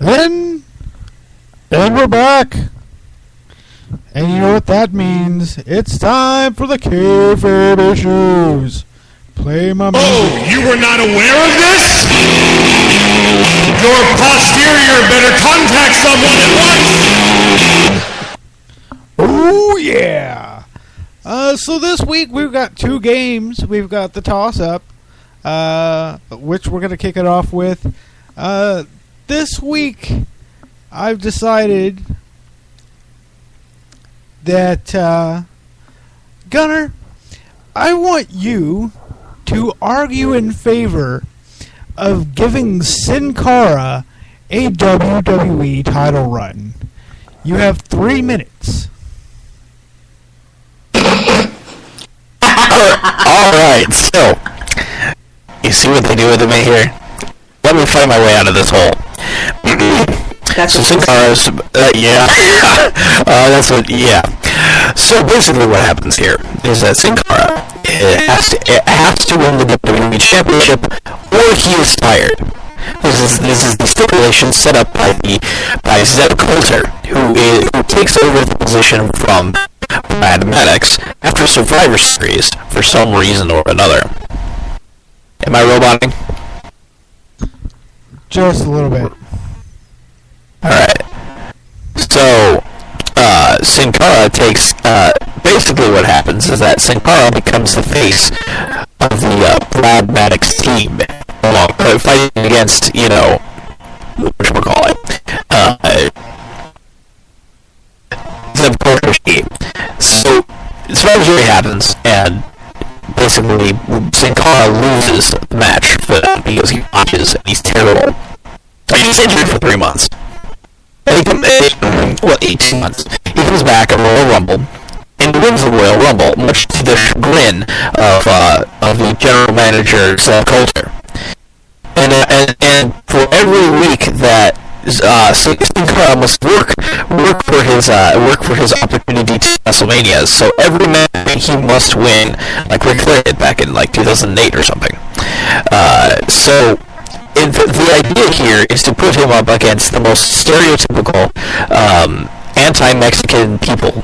And we're back. And you know what that means. It's time for the kayfabe issues. Play my music. Oh, you were not aware of this? Your posterior better contact someone at once! Oh, yeah. So this week we've got two games. We've got the toss-up, which we're going to kick it off with. This week I've decided that, Gunner, I want you to argue in favor of giving Sin Cara a WWE title run. You have 3 minutes. Alright, so, you see what they do with me here? Let me find my way out of this hole. That's so Sin Cara's, yeah. That's what, yeah. So basically what happens here is that Sin Cara has to win the WWE Championship or he is fired. This is the stipulation set up by Zeb Coulter, who takes over the position from Brad Maddox after Survivor Series for some reason or another. Am I roboting? Just a little bit. Alright. So, Sin Cara takes, basically what happens is that Sin Cara becomes the face of the Brad Maddox team, fighting against, whatchamacallit, Zeb Coulter's team. So, Survivor Series happens, and basically Sin Cara loses the match because he watches and he's terrible. He's injured for 3 months. 18 months. He comes back at Royal Rumble and wins the Royal Rumble, much to the chagrin of the general manager Zeb Coulter. And for every week that Sin Cara must work for his opportunity to WrestleMania. So every match he must win, like Ric Flair did back in 2008 or something. So. The idea here is to put him up against the most stereotypical anti-Mexican people.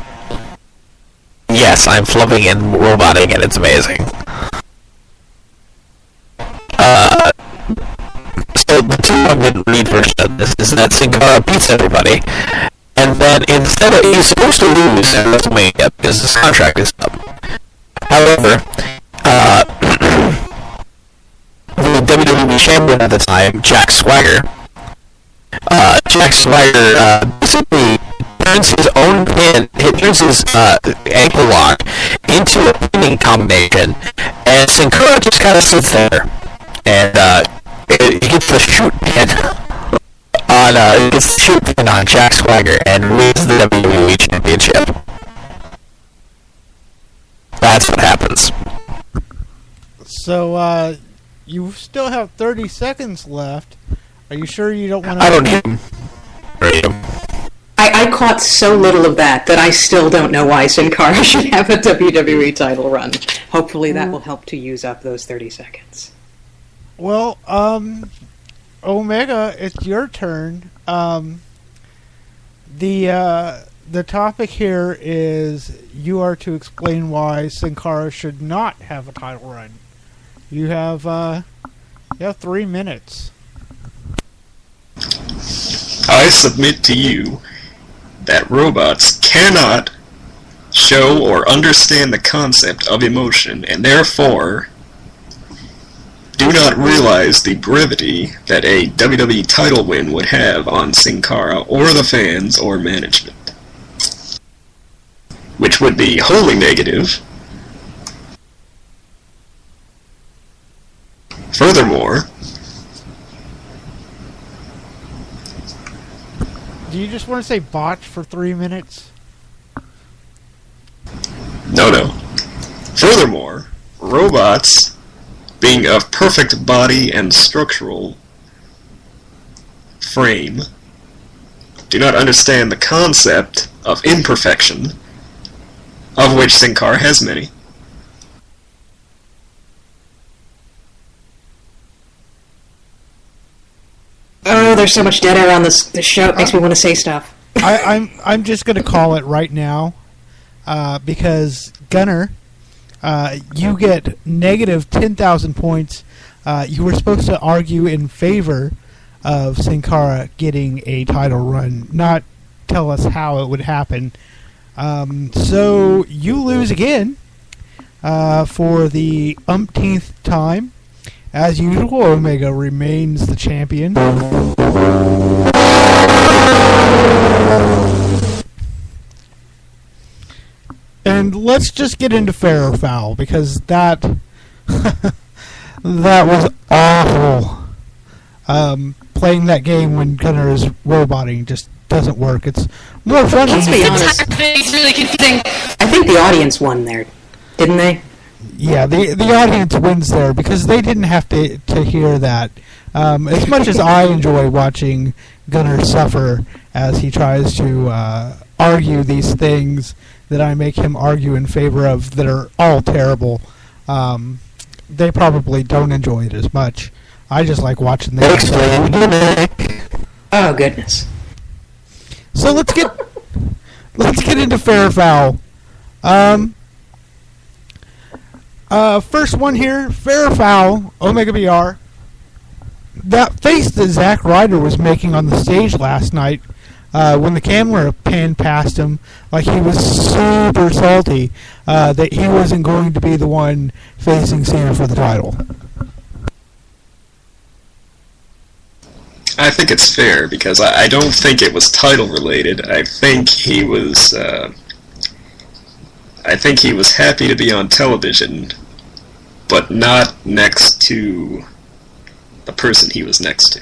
Yes, I'm flubbing and roboting, and it's amazing. So the 2-minute read version of this is that Sin Cara beats everybody, and then instead of he's supposed to lose at WrestleMania because his contract is up. However, the WWE champion at the time, Jack Swagger, basically turns his own pin, he turns his ankle lock into a pinning combination, and Sin Cara just kind of sits there, and he gets the shoot pin on Jack Swagger and wins the WWE Championship. That's what happens. So, you still have 30 seconds left. Are you sure you don't want to... I don't need them. I caught so little of that I still don't know why Sin Cara should have a WWE title run. Hopefully that will help to use up those 30 seconds. Well, Omega, it's your turn. The topic here is you are to explain why Sin Cara should not have a title run. You have 3 minutes. I submit to you that robots cannot show or understand the concept of emotion, and therefore do not realize the brevity that a WWE title win would have on Sin Cara or the fans or management. Which would be wholly negative. Furthermore, do you just want to say botch for 3 minutes? No. Furthermore, robots, being of perfect body and structural frame, do not understand the concept of imperfection, of which Sin Cara has many. Oh, there's so much dead air on this show. It makes me want to say stuff. I'm just going to call it right now because Gunner, you get negative 10,000 points. You were supposed to argue in favor of Sin Cara getting a title run, not tell us how it would happen. So you lose again for the umpteenth time. As usual, Omega remains the champion. And let's just get into fair or foul, because that that was awful. Playing that game when Gunner is roboting just doesn't work. It's more fun. Let's be honest. It's really confusing. I think the audience won there, didn't they? Yeah, the audience wins there because they didn't have to hear that. As much as I enjoy watching Gunner suffer as he tries to argue these things that I make him argue in favor of that are all terrible, they probably don't enjoy it as much. I just like watching them. Oh, goodness. So let's get into fair or foul. First one here, fair or foul, Omega BR. That face that Zack Ryder was making on the stage last night, when the camera panned past him, like he was super salty that he wasn't going to be the one facing Cena for the title. I think it's fair because I don't think it was title related. I think he was happy to be on television, but not next to the person he was next to.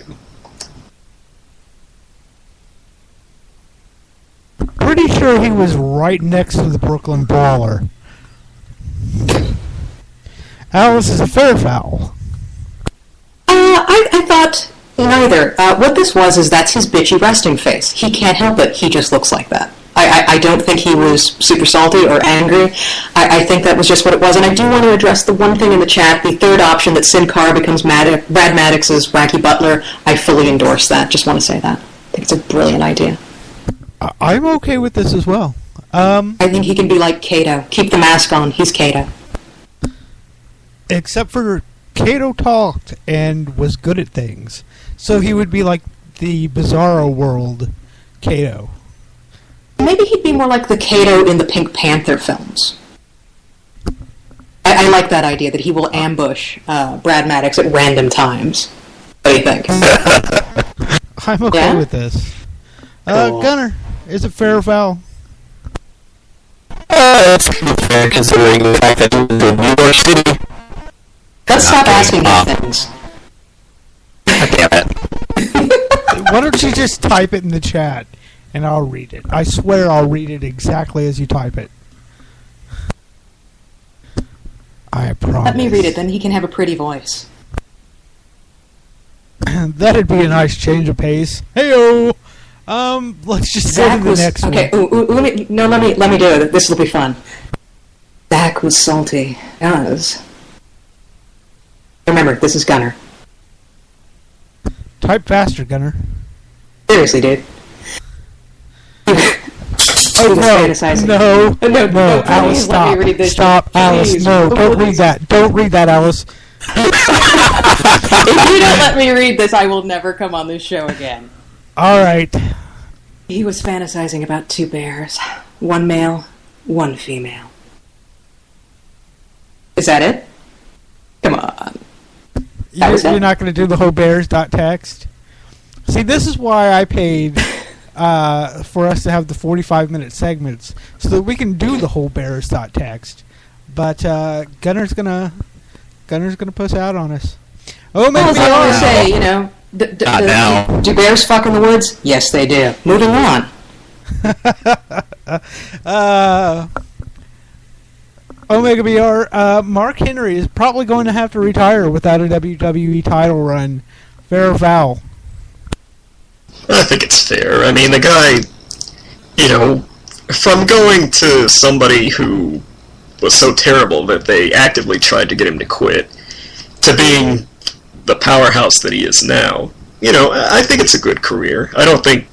Pretty sure he was right next to the Brooklyn Brawler. Alice is a fair foul. I thought neither. What this was is that's his bitchy resting face. He can't help it. He just looks like that. I don't think he was super salty or angry. I think that was just what it was. And I do want to address the one thing in the chat, the third option that Sin Cara becomes Brad Maddox's Wacky Butler. I fully endorse that. Just want to say that. I think it's a brilliant idea. I'm okay with this as well. I think he can be like Kato. Keep the mask on. He's Kato. Except for Kato talked and was good at things. So he would be like the Bizarro World Kato. Maybe he'd be more like the Kato in the Pink Panther films. I like that idea, that he will ambush Brad Maddox at random times. What do you think? I'm okay with this. Cool. Gunner, is it fair or foul? It's fair considering the fact that he was in New York City. Let's stop asking these things. Damn it. Why don't you just type it in the chat and I'll read it. I swear I'll read it exactly as you type it. I promise. Let me read it, then he can have a pretty voice. That'd be a nice change of pace. Heyo! Let's just go to the next one. Okay, let me do it. This will be fun. Zach was salty as... Remember, this is Gunner. Type faster, Gunner. Seriously, dude. Oh, no, Alice, please, stop. let me read this. Stop, Alice, Please. no, don't read that. Don't read that, Alice. If you don't let me read this, I will never come on this show again. Alright. He was fantasizing about two bears. One male, one female. Is that it? Come on. You're not going to do the whole bears.txt? See, this is why I paid for us to have the 45-minute segments, so that we can do the whole bears.txt. But Gunner's gonna puss out on us. Oh, maybe as I always say, you know, do bears fuck in the woods? Yes, they do. Moving on. Omega BR, Mark Henry is probably going to have to retire without a WWE title run. Fair or foul? I think it's fair. I mean, the guy, you know, from going to somebody who was so terrible that they actively tried to get him to quit, to being the powerhouse that he is now, I think it's a good career. I don't think,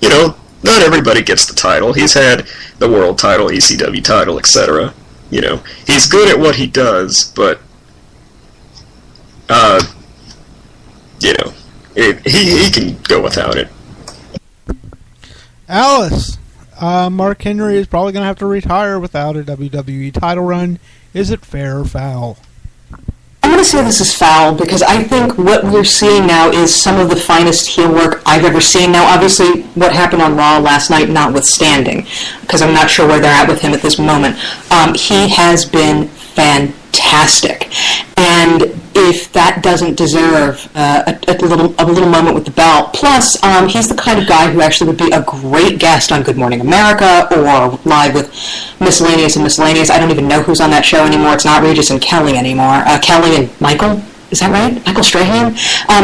not everybody gets the title. He's had the world title, ECW title, etc. He's good at what he does, but, he can go without it. Alice, Mark Henry is probably going to have to retire without a WWE title run. Is it fair or foul? I'm going to say this is foul because I think what we're seeing now is some of the finest heel work I've ever seen. Now, obviously, what happened on Raw last night notwithstanding, because I'm not sure where they're at with him at this moment, he has been fantastic. And if that doesn't deserve a little moment with the belt, plus he's the kind of guy who actually would be a great guest on Good Morning America or live with Miscellaneous and Miscellaneous. I don't even know who's on that show anymore. It's not Regis and Kelly anymore. Kelly and Michael, is that right? Michael Strahan?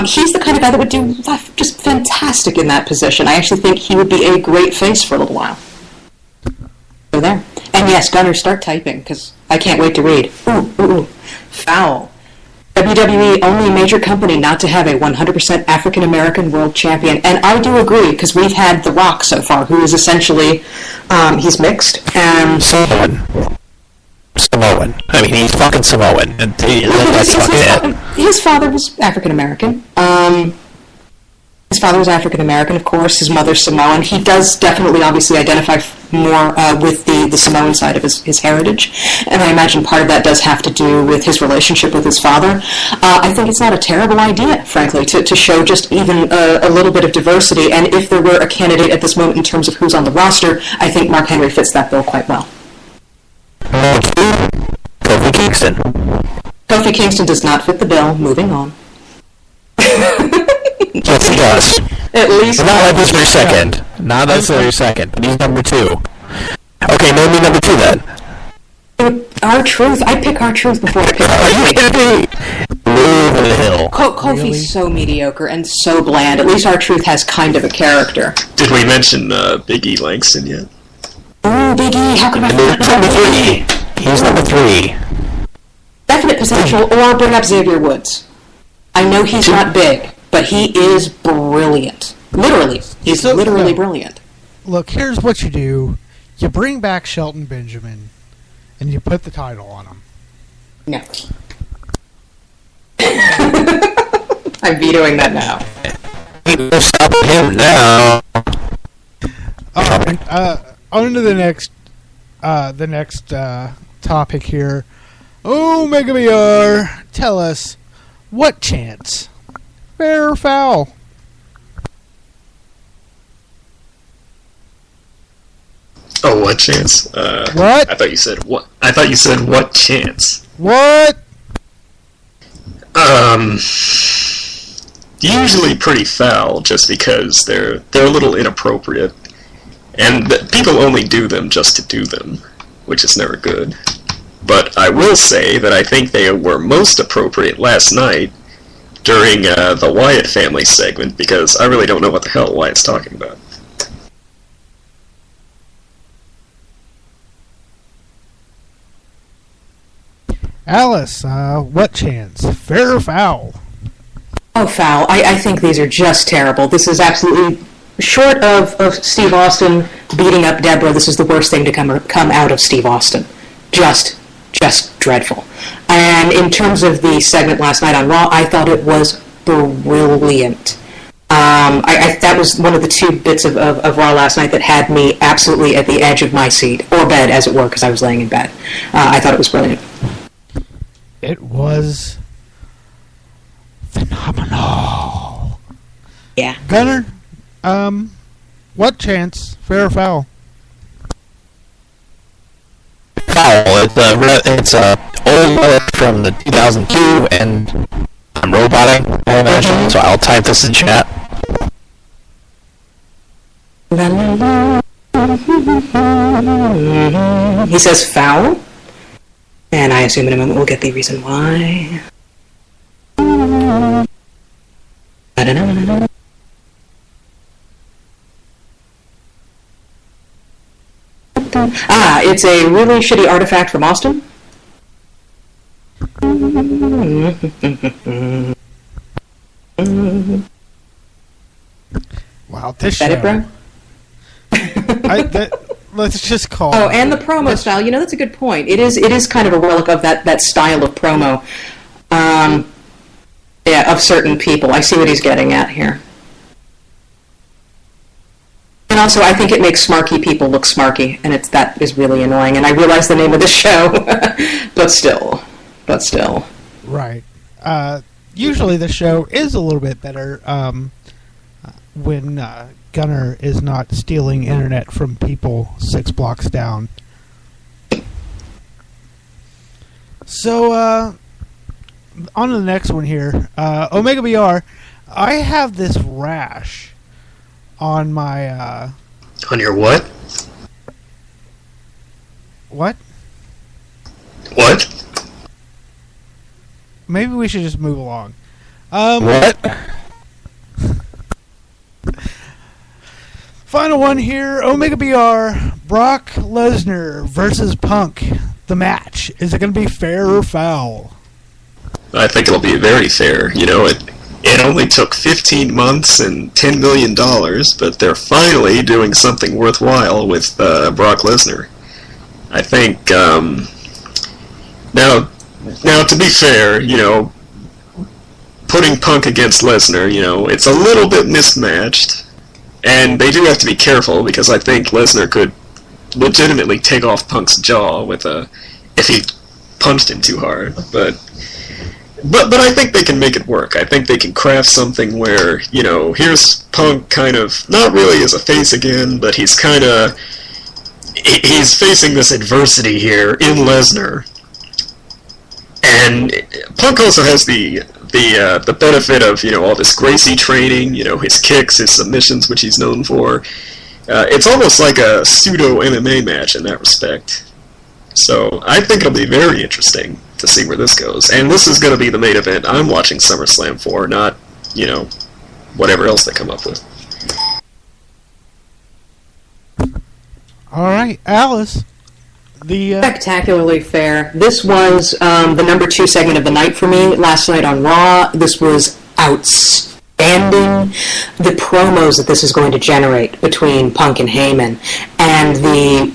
He's the kind of guy that would do just fantastic in that position. I actually think he would be a great face for a little while. So there. And yes, Gunner, start typing, because I can't wait to read. Ooh. Foul. WWE, only major company not to have a 100% African-American world champion. And I do agree, because we've had The Rock so far, who is essentially, he's mixed. Samoan. I mean, he's fucking Samoan. And that's fucking it. His father was African-American. His father was African-American, of course. His mother's Samoan. He does definitely, obviously, identify more with the Samoan side of his heritage. And I imagine part of that does have to do with his relationship with his father. I think it's not a terrible idea, frankly, to show just even a little bit of diversity. And if there were a candidate at this moment in terms of who's on the roster, I think Mark Henry fits that bill quite well. Kofi Kingston. Kofi Kingston does not fit the bill. Moving on. Yes, he does. At least. Not necessarily second. Not necessarily second, but he's number 2. Okay, name me number 2 then. R-Truth. I pick R-Truth before I pick R-Truth. Over the hill. Kofi's really? So mediocre and so bland. At least R-Truth has kind of a character. Did we mention Big E Langston yet? Oh, Big E. How could I forget number 3? He's number 3. Definite potential, or bring up Xavier Woods. I know he's not big, but he is brilliant. Literally. He's literally brilliant. Look, here's what you do. You bring back Shelton Benjamin, and you put the title on him. No. I'm vetoing that now. Stop him now. Alright, on to the next topic here. Oh, Mega BR, tell us, what chance? Fair or foul? Oh, what chance? What? I thought you said what? I thought you said what chance? What? Usually pretty foul, just because they're a little inappropriate, and people only do them just to do them, which is never good. But I will say that I think they were most appropriate last night during the Wyatt family segment, because I really don't know what the hell Wyatt's talking about. Alice, what chance? Fair or foul? Oh, foul. I think these are just terrible. This is absolutely, short of Steve Austin beating up Deborah, this is the worst thing to come out of Steve Austin. Just dreadful. And in terms of the segment last night on Raw, I thought it was brilliant. That was one of the 2 bits of Raw last night that had me absolutely at the edge of my seat, or bed, as it were, because I was laying in bed. I thought it was brilliant. It was phenomenal. Yeah. Gunner, what chance? Fair or foul? Foul. It's a old relic from the 2002, and I'm roboting, I imagine, so I'll type this in chat. He says foul, and I assume in a moment we'll get the reason why. It's a really shitty artifact from Austin. Wow, this Is that show. it, bro? Let's just call Oh, it. and the promo style. You know, that's a good point. It is kind of a relic of that style of promo. Of certain people. I see what he's getting at here. And also, I think it makes smarky people look smarky, and that is really annoying. And I realize the name of the show, but still. Right. Usually the show is a little bit better when Gunner is not stealing internet from people 6 blocks down. So, on to the next one here. Omega BR, I have this rash on my... On your what? What? What? Maybe we should just move along. What? Final one here. Omega BR, Brock Lesnar versus Punk. The match. Is it going to be fair or foul? I think it'll be very fair. You know, it only took 15 months and $10 million, but they're finally doing something worthwhile with Brock Lesnar. I think, now to be fair, you know, putting Punk against Lesnar, you know, it's a little bit mismatched, and they do have to be careful, because I think Lesnar could legitimately take off Punk's jaw if he punched him too hard, But I think they can make it work. I think they can craft something where, you know, here's Punk kind of, not really as a face again, but he's facing this adversity here in Lesnar. And Punk also has the benefit of, you know, all this Gracie training, you know, his kicks, his submissions, which he's known for. It's almost like a pseudo-MMA match in that respect. So I think it'll be very interesting to see where this goes. And this is going to be the main event I'm watching SummerSlam for, not, you know, whatever else they come up with. All right, Alice. Spectacularly fair. This was the number 2 segment of the night for me last night on Raw. This was outstanding. The promos that this is going to generate between Punk and Heyman, and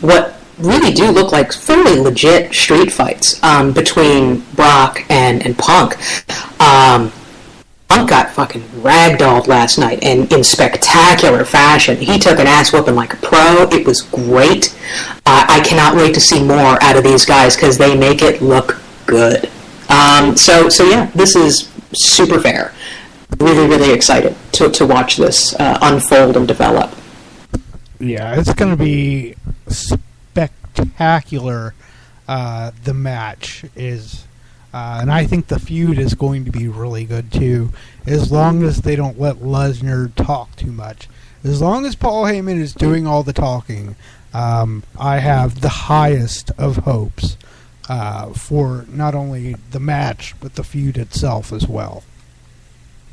what really do look like fairly legit street fights between Brock and Punk. Punk got fucking ragdolled last night, and in spectacular fashion. He took an ass whooping like a pro. It was great. I cannot wait to see more out of these guys, because they make it look good. So yeah, this is super fair. Really, really excited to watch this unfold and develop. Yeah, it's going to be spectacular. The match is, and I think the feud is going to be really good too, as long as they don't let Lesnar talk too much. As long as Paul Heyman is doing all the talking, I have the highest of hopes for not only the match, but the feud itself as well.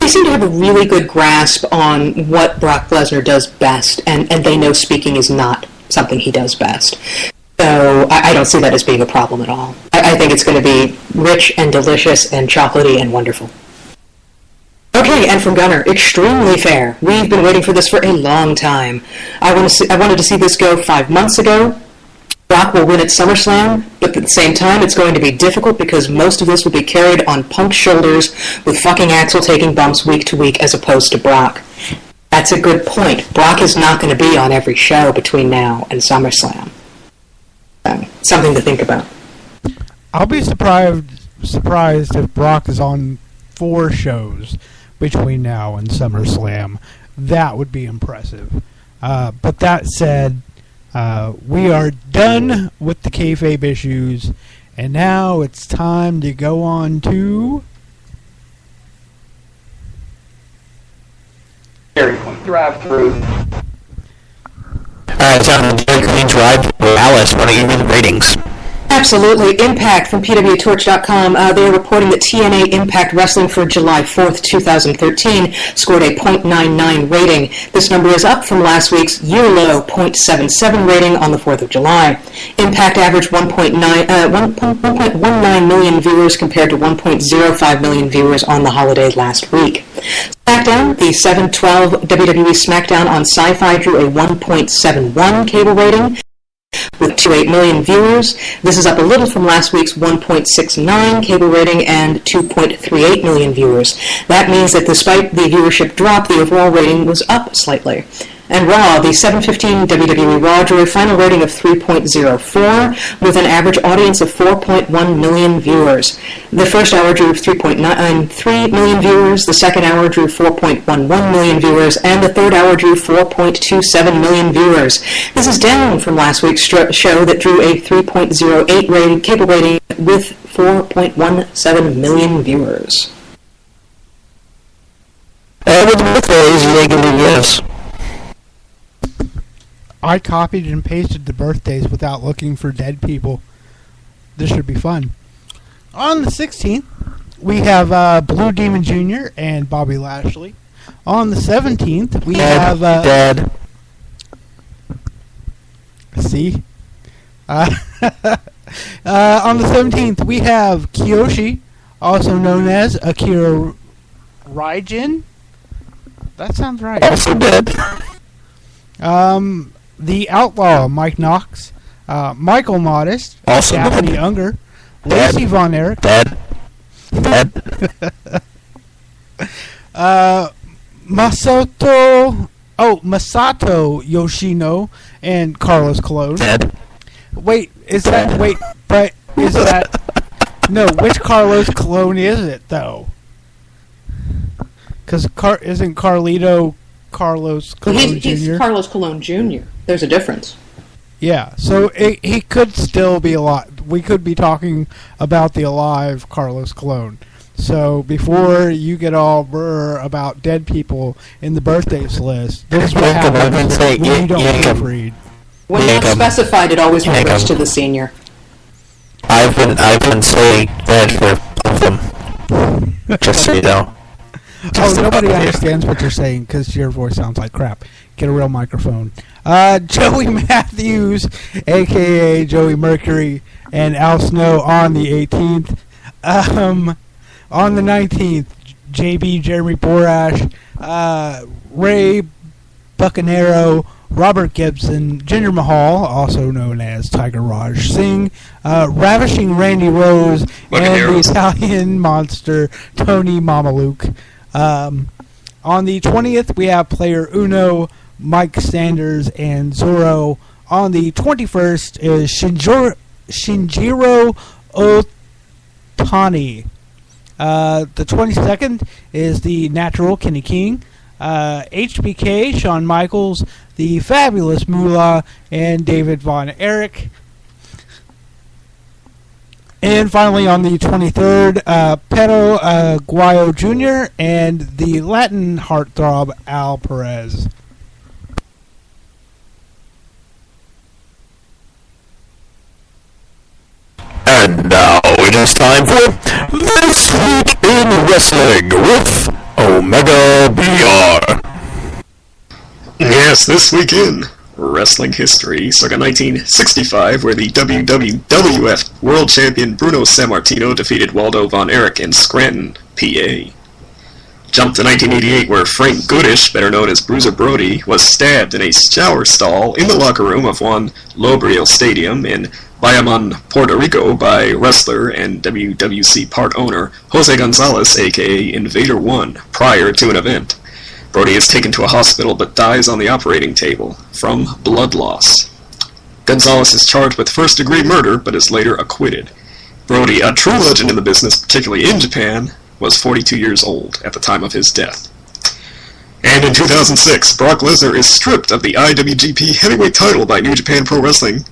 They seem to have a really good grasp on what Brock Lesnar does best, and they know speaking is not something he does best. So I don't see that as being a problem at all. I think it's going to be rich and delicious and chocolatey and wonderful. Okay, and from Gunner, extremely fair. We've been waiting for this for a long time. I wanted to see this go 5 months ago. Brock will win at SummerSlam, but at the same time, it's going to be difficult because most of this will be carried on Punk's shoulders, with fucking Axel taking bumps week to week as opposed to Brock. That's a good point. Brock is not going to be on every show between now and SummerSlam. Something to think about. I'll be surprised if Brock is on 4 shows between now and SummerSlam. That would be impressive. But that said, we are done with the kayfabe issues, and now it's time to go on to Dairy Queen drive-through. Alright, so on the Dairy Queen drive, Alice, why don't you read the ratings? Absolutely. Impact from PWTorch.com. They are reporting that TNA Impact Wrestling for July 4th, 2013 scored a .99 rating. This number is up from last week's year-low .77 rating on the 4th of July. Impact averaged 1.19 million viewers compared to 1.05 million viewers on the holiday last week. SmackDown, the 7/12 WWE SmackDown on Sci-Fi drew a 1.71 cable rating with 2.8 million viewers. This is up a little from last week's 1.69 cable rating and 2.38 million viewers. That means that despite the viewership drop, the overall rating was up slightly. And Raw, the 7/15 WWE Raw drew a final rating of 3.04 with an average audience of 4.1 million viewers. The first hour drew 3.93 million viewers, the second hour drew 4.11 million viewers, and the third hour drew 4.27 million viewers. This is down from last week's show that drew a 3.08 rating, cable rating with 4.17 million viewers. And with the birthdays, you ain't gonna yes. I copied and pasted the birthdays without looking for dead people. This should be fun. On the 16th, we have Blue Demon Jr. and Bobby Lashley. On the 17th, we have... Dead. See? On the 17th, we have Kiyoshi, also known as Akira Raijin. That sounds right. Also dead. The Outlaw, Mike Knox, Michael Modest, Also Daphne dead. Unger, Dead. Lacey Von Erich, Dead. Dead. Masato Yoshino, and Carlos Colon. Dead. Which Carlos Colon is it, though? Because isn't Carlito Carlos Colon Jr.? He's Carlos Colon Jr. There's a difference. Yeah, so he could still be alive. We could be talking about the alive Carlos Colon. So before you get all brr about dead people in the birthdays list, this is what happens when you don't proofread. When not specified, it always refers to the senior. I've been saying that for all of them. Just so you know. Nobody understands what you're saying because your voice sounds like crap. Get a real microphone. Joey Matthews, a.k.a. Joey Mercury, and Al Snow on the 18th. On the 19th, JB, Jeremy Borash, Ray Bucanero, Robert Gibson, Jinder Mahal, also known as Tiger Raj Singh, Ravishing Randy Rose, and the Italian monster Tony Mamaluke. On the 20th, we have Player Uno, Mike Sanders, and Zorro. On the 21st is Shinjiro Otani. The 22nd is the Natural Kenny King, HBK, Shawn Michaels, the Fabulous Moolah, and David Von Erich. And finally, on the 23rd, Pedro Aguayo Jr. and the Latin heartthrob Al Perez. And now it is time for This Week in Wrestling with Omega BR. Yes, this week in wrestling history, circa 1965, where the WWF World Champion Bruno Sammartino defeated Waldo Von Erich in Scranton, PA. Jump to 1988, where Frank Goodish, better known as Bruiser Brody, was stabbed in a shower stall in the locker room of one Lobriel Stadium in Bayamon, Puerto Rico, by wrestler and WWC part owner Jose Gonzalez, aka Invader One, prior to an event. Brody is taken to a hospital but dies on the operating table from blood loss. Gonzalez is charged with first-degree murder but is later acquitted. Brody, a true legend in the business, particularly in Japan, was 42 years old at the time of his death. And in 2006, Brock Lesnar is stripped of the IWGP Heavyweight title by New Japan Pro Wrestling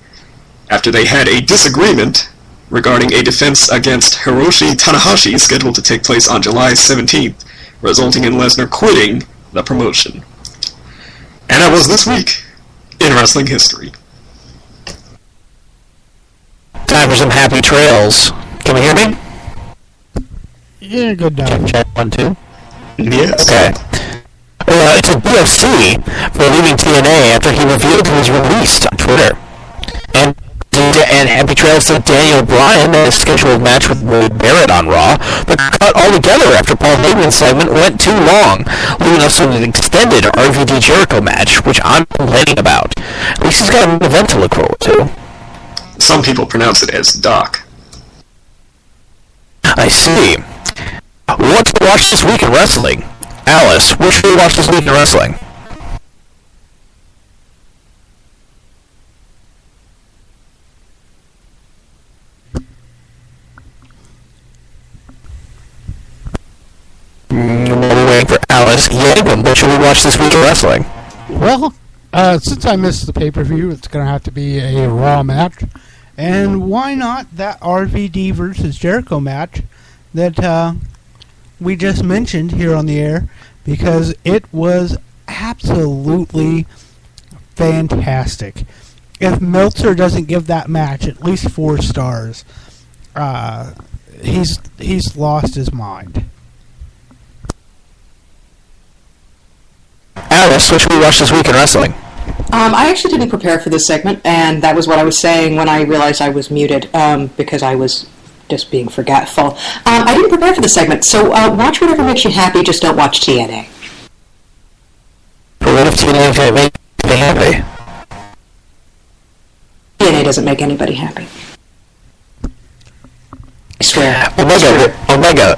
after they had a disagreement regarding a defense against Hiroshi Tanahashi scheduled to take place on July 17th, resulting in Lesnar quitting the promotion. And that was this week in wrestling history. Time for some happy trails. Can we hear me? Yeah, good Check, dog. check, 1, 2. Yes. Okay. It took BFC for leaving TNA after he revealed he was released on Twitter. And he and happy trails to Daniel Bryan and his scheduled match with Wade Barrett on Raw, but cut altogether after Paul Heyman's segment went too long, leaving us with an extended RVD Jericho match, which I'm complaining about. At least he's got an event to look forward to. Some people pronounce it as Doc. I see. What to watch this week in wrestling? Alice, what should we watch this week in wrestling? We're waiting for Alice. Yankum, what should we watch this week in wrestling? Well, since I missed the pay-per-view, it's going to have to be a Raw match. And why not that RVD versus Jericho match that we just mentioned here on the air, because it was absolutely fantastic. If Meltzer doesn't give that match at least 4 stars, he's lost his mind. Alice, what should we watch this week in wrestling? I actually didn't prepare for this segment, and that was what I was saying when I realized I was muted, because I was just being forgetful. I didn't prepare for this segment, so watch whatever makes you happy, just don't watch TNA. But what if TNA can't make me happy? TNA doesn't make anybody happy. I swear. Omega,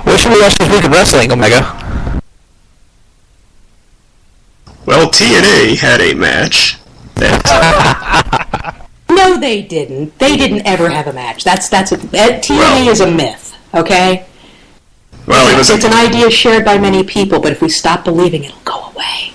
what should we watch this week in wrestling, Omega? Well, TNA had a match that... No, they didn't. They didn't ever have a match. TNA is a myth, okay? Well, it's an idea shared by many people, but if we stop believing, it'll go away.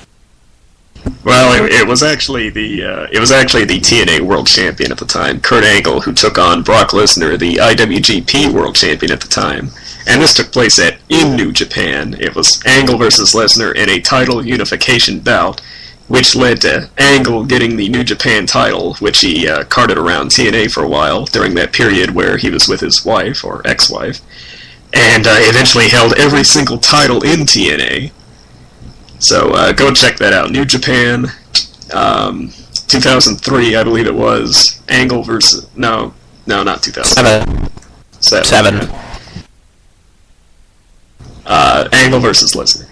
Well, it was actually the TNA World Champion at the time, Kurt Angle, who took on Brock Lesnar, the IWGP World Champion at the time. And this took place in New Japan. It was Angle versus Lesnar in a title unification bout, which led to Angle getting the New Japan title, which he carted around TNA for a while during that period where he was with his wife, or ex-wife, and eventually held every single title in TNA. So go check that out. New Japan, 2003, I believe it was. Angle versus... No, not 2000. Seven. Angle versus Lesnar.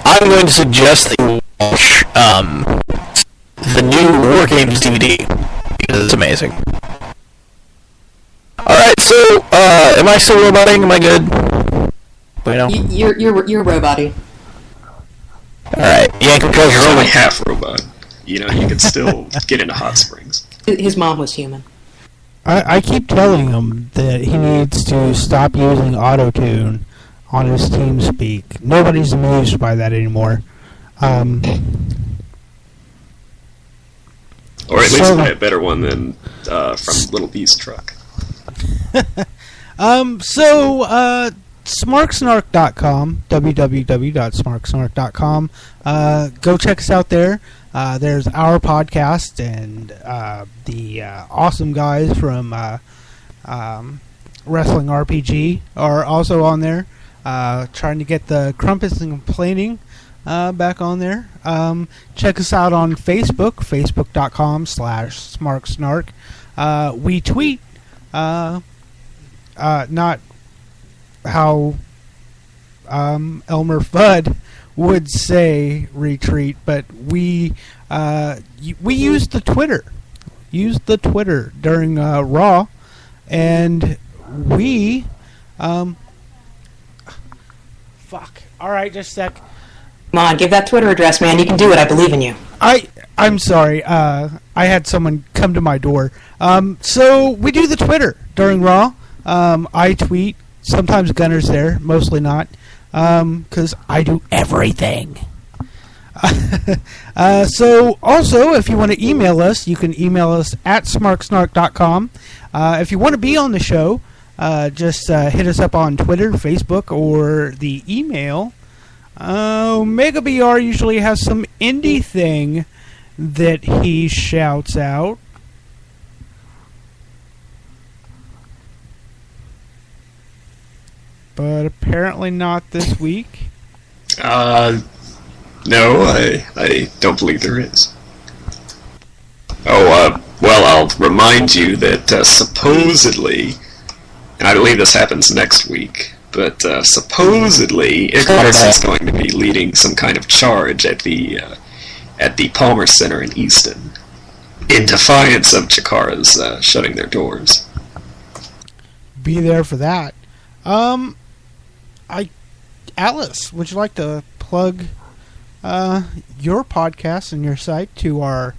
I'm going to suggest that you watch the new War Games DVD, because it's amazing. Alright, so, am I still roboting? Am I good? You're robot-y. Alright, Yank controls You're your only half robot. You know, you can still get into hot springs. His mom was human. I keep telling him that he needs to stop using auto-tune on his TeamSpeak. Nobody's amused by that anymore. Or at least buy a better one than from Little B's truck. Smarksnark.com, www.smarksnark.com. Go check us out there. There's our podcast, and the awesome guys from Wrestling RPG are also on there, trying to get the Crumpets and Complaining back on there. Check us out on Facebook, facebook.com/smarksnark. We tweet, not how Elmer Fudd would say retreat, but we used the Twitter. Used the Twitter during Raw, and we fuck. Alright, just a sec. Come on, give that Twitter address, man. You can do it. I believe in you. I'm sorry. I had someone come to my door. So we do the Twitter during Raw. I tweet. Sometimes Gunner's there, mostly not, because I do everything. So, also, if you want to email us, you can email us at smarksnark.com. If you want to be on the show, just hit us up on Twitter, Facebook, or the email. Omega BR usually has some indie thing that he shouts out. But apparently not this week. No, I don't believe there is. Well, I'll remind you that supposedly, and I believe this happens next week, but supposedly Icarus is going to be leading some kind of charge at the Palmer Center in Easton, in defiance of Chikara's shutting their doors. Be there for that. Alice, would you like to plug your podcast and your site to our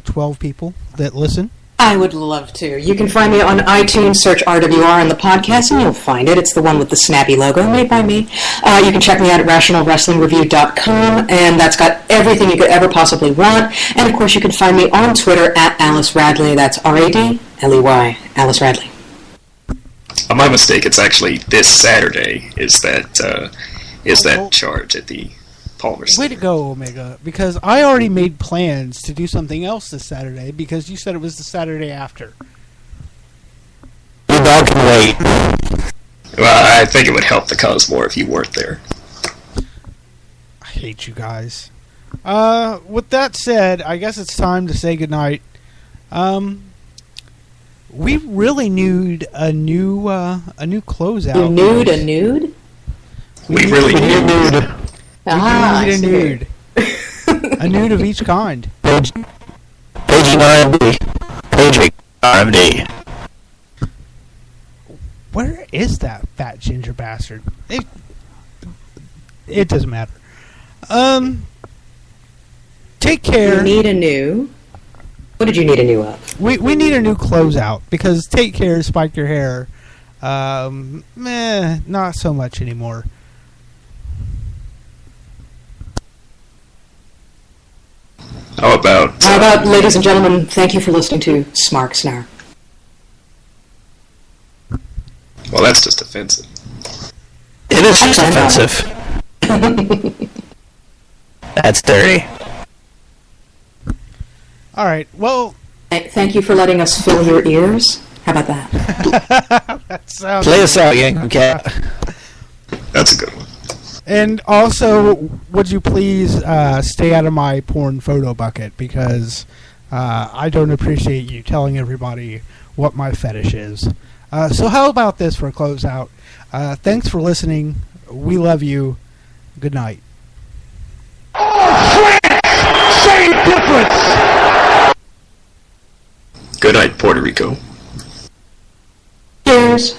12 people that listen? I would love to. You can find me on iTunes, search RWR in the podcast, and you'll find it. It's the one with the snappy logo, made by me. You can check me out at RationalWrestlingReview.com, and that's got everything you could ever possibly want. And, of course, you can find me on Twitter at Alice Radley. That's R-A-D-L-E-Y, Alice Radley. My mistake, it's actually this Saturday is that charge at the Palmer Center. Way to go, Omega, because I already made plans to do something else this Saturday because you said it was the Saturday after. Your dog can wait. Well, I think it would help the cause more if you weren't there. I hate you guys. With that said, I guess it's time to say goodnight. We really need a new closeout. You nude a nude? We really need a nude. Ah, we need a nude. A nude of each kind. Paging RMD. Paging RMD. Where is that fat ginger bastard? It doesn't matter. Take care. You need a new... What did you need a new of? We need a new closeout because take care, spike your hair. Not so much anymore. How about, ladies and gentlemen, thank you for listening to Smark Snar. well, that's just offensive. It is just offensive. That's dirty. All right. Well, Thank you for letting us fill your ears. How about that? that sounds. Play us out, Yankee Cat. That's a good one. And also, would you please stay out of my porn photo bucket because I don't appreciate you telling everybody what my fetish is. So how about this for a closeout? Thanks for listening. We love you. Good night. Oh, France! Same difference! Good night, Puerto Rico. Cheers.